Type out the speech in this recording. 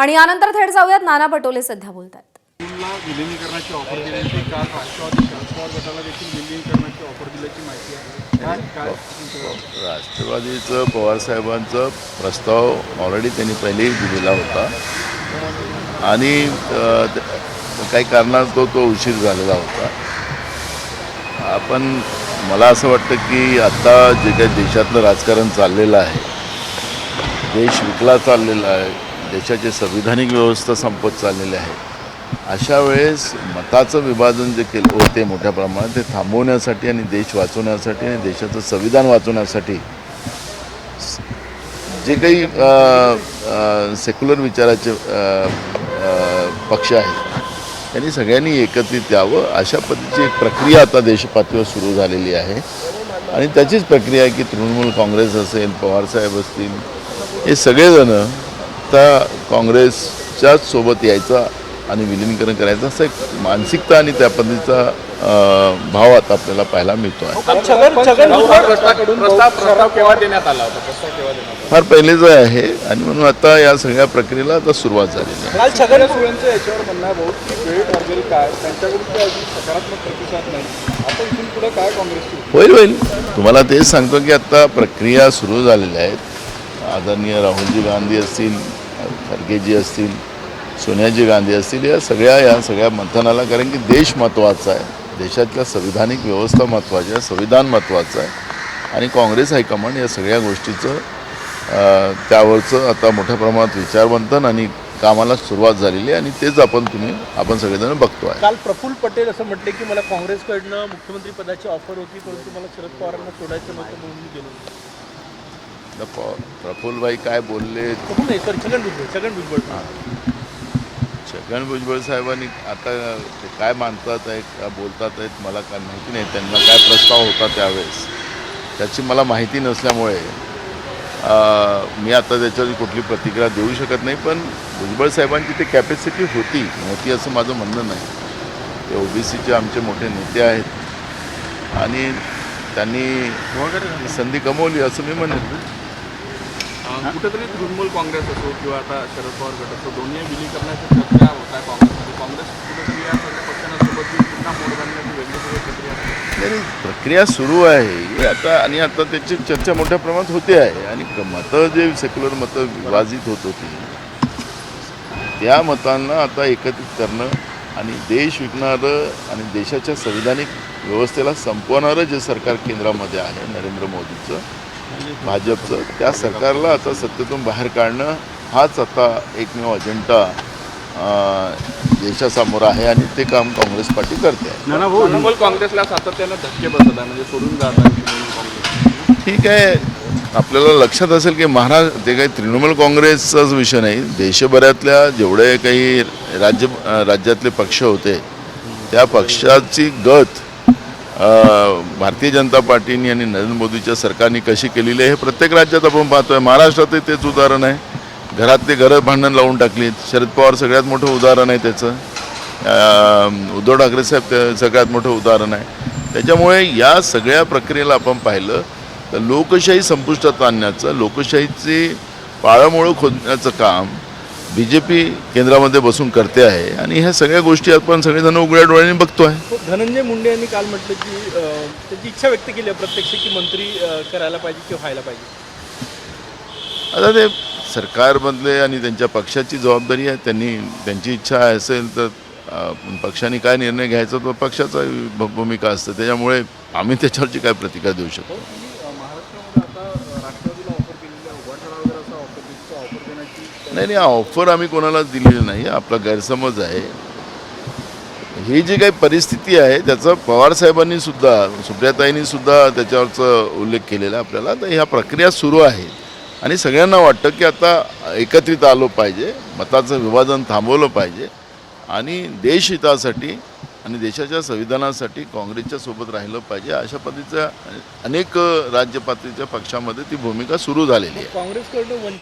आणि यानंतर थेट जाऊयात नाना पटोले सध्या बोलतात। विलीनीकरणाची ऑफर दिली होती काल राष्ट्रवादी शरद पवार गटाला देखील विलीनीकरणाची ऑफर दिल्याची माहिती आहे। राष्ट्रवादीचं पवारसाहेबांचा प्रस्ताव ऑलरेडी त्यांनी पहिलेही दिलेला होता आणि काही कारणास्तव तो उशीर झालेला होता। आपण मला असं वाटतं की आता जे काही देशातलं राजकारण चाललेलं आहे, देश विकला चाललेला आहे, देशाची संविधानिक व्यवस्था संपत चाललेली आहे, अशा वेळेस मताचं विभाजन जे केलं होते मोठ्या प्रमाणात ते थांबवण्यासाठी आणि देश वाचवण्यासाठी आणि देशाचं संविधान वाचवण्यासाठी जे काही सेक्युलर विचाराचे पक्ष आहेत त्यांनी सगळ्यांनी एकत्रित यावं अशा पद्धतीची एक प्रक्रिया आता देशपातळीवर सुरू झालेली आहे आणि त्याचीच प्रक्रिया आहे की तृणमूल काँग्रेस असेल, पवारसाहेब असतील, हे सगळेजण आता काँग्रेसच्याच सोबत यायचा आणि विलीनीकरण करायचं असं एक मानसिकता आणि त्या पद्धतीचा भाव आता आपल्याला पाहायला मिळतो आहे। फार पहिलेच आहे आणि म्हणून आता या सगळ्या प्रक्रियेला आता सुरुवात झालेली आहे। होईल तुम्हाला तेच सांगतो की आता प्रक्रिया सुरू झालेल्या आहेत। आदरणीय राहुलजी गांधी असतील, खरगेजी असतील, सोनियाजी गांधी असतील, या सगळ्या मंथनाला, कारण की देश महत्त्वाचा आहे, देशातल्या संविधानिक व्यवस्था महत्त्वाची आहे, संविधान महत्त्वाचं आहे आणि काँग्रेस हायकमांड या सगळ्या गोष्टीचं त्यावरचं आता मोठ्या प्रमाणात विचारमंथन आणि कामाला सुरुवात झालेली आहे आणि तेच आपण सगळेजण बघतो आहे। काल प्रफुल्ल पटेल असं म्हटले की मला काँग्रेसकडनं मुख्यमंत्री पदाची ऑफर होती, परंतु मला शरद पवारांना सोडायचं नव्हतं म्हणून मी गेलो। प्रफुल्लभाई काय बोलले? छगन भुजबळ साहेबांनी आता काय मानतात आहेत का बोलतात आहेत मला काय माहिती नाही। त्यांना काय प्रस्ताव होता त्यावेळेस त्याची मला माहिती नसल्यामुळे मी आता त्याच्यावर कुठली प्रतिक्रिया देऊ शकत नाही। पण भुजबळ साहेबांची ती कॅपॅसिटी नव्हती असं माझं म्हणणं नाही। ते ओबीसीचे आमचे मोठे नेते आहेत आणि त्यांनी संधी गमावली असं मी म्हणेन। कुठेतरी तृणमूल काँग्रेस असो किंवा आता शरद पवार गट असो, दोन्ही विलीनीकरणाच्या चर्चा होत आहे काँग्रेसमध्ये। काँग्रेस कुठेतरी या सगळ्या पक्षांसोबत पुन्हा मोड बांधण्याची वेगळी प्रक्रिया नाही, प्रक्रिया सुरू आहे आता आणि आता त्याची चर्चा मोठ्या प्रमाणात होते आहे आणि मतं जे सेक्युलर मतं विभाजित होत होती त्या मतांना आता एकत्रित करणं आणि देश विकणारं आणि देशाच्या संविधानिक व्यवस्थेला संपवणारं जे सरकार केंद्रामध्ये आहे नरेंद्र मोदीचं, भाजपचं, त्या सरकारला आता सत्तेतून बाहेर काढणं हाच आता एकमेव अजेंडा देशासमोर आहे आणि ते काम काँग्रेस पार्टी करते आहे। तृणमूल काँग्रेसला सातत्यानं धक्के बसत आहे, म्हणजे सोडून जात आहे। ठीक आहे, आपल्याला लक्षात असेल की ते काही तृणमूल काँग्रेसचाच विषय नाही, देशभरातल्या जेवढे काही राज्यातले पक्ष होते त्या पक्षाची गत भारतीय जनता पार्टीने आणि नरेंद्र मोदीच्या सरकारने कशी केलेली आहे हे प्रत्येक राज्यात आपण पाहतोय। महाराष्ट्रातही तेच उदाहरण आहे, घरातले घरं भांडण लावून टाकलीत। शरद पवार सगळ्यात मोठं उदाहरण आहे त्याचं, उद्धव ठाकरे साहेब ते सगळ्यात मोठं उदाहरण आहे। त्याच्यामुळे या सगळ्या प्रक्रियेला आपण पाहिलं तर लोकशाही संपुष्टात आणण्याचं, लोकशाहीची पाळंमुळं खोदण्याचं काम BJP केंद्रामध्ये बसून करते आहे आणि ह्या सगळ्या गोष्टी आपण सगळेजण उघड्या डोळ्यांनी बघतो आहे। धनंजय मुंडे यांनी काल म्हटलं की त्याची इच्छा व्यक्त केली आहे प्रत्यक्ष की मंत्री करायला पाहिजे किंवा व्हायला पाहिजे। आता ते सरकारमधले आणि त्यांच्या पक्षाची जबाबदारी आहे, त्यांची इच्छा असेल तर पक्षाने काय निर्णय घ्यायचा तो पक्षाचा भूमिका असते, त्याच्यामुळे आम्ही त्याच्यावरची काय प्रतिक्रिया देऊ शकतो। नाही, ऑफर आम्ही कोणालाच दिलेली नाही, आपला गैरसमज आहे। ही जी काही परिस्थिती आहे त्याचा पवारसाहेबांनी सुद्धा, सुप्रियाताईंनी सुद्धा त्याच्यावरचा उल्लेख केलेला आपल्याला। तर ह्या प्रक्रिया सुरू आहे आणि सगळ्यांना वाटतं की आता एकत्रित आलो पाहिजे, मताचं विभाजन थांबवलं पाहिजे आणि देशहितासाठी आणि देशाच्या संविधानासाठी काँग्रेसच्या सोबत राहिलं पाहिजे, अशा पद्धतीच्या अनेक राज्य पातळीच्या पक्षामध्ये ती भूमिका सुरू झालेली आहे। काँग्रेसकडून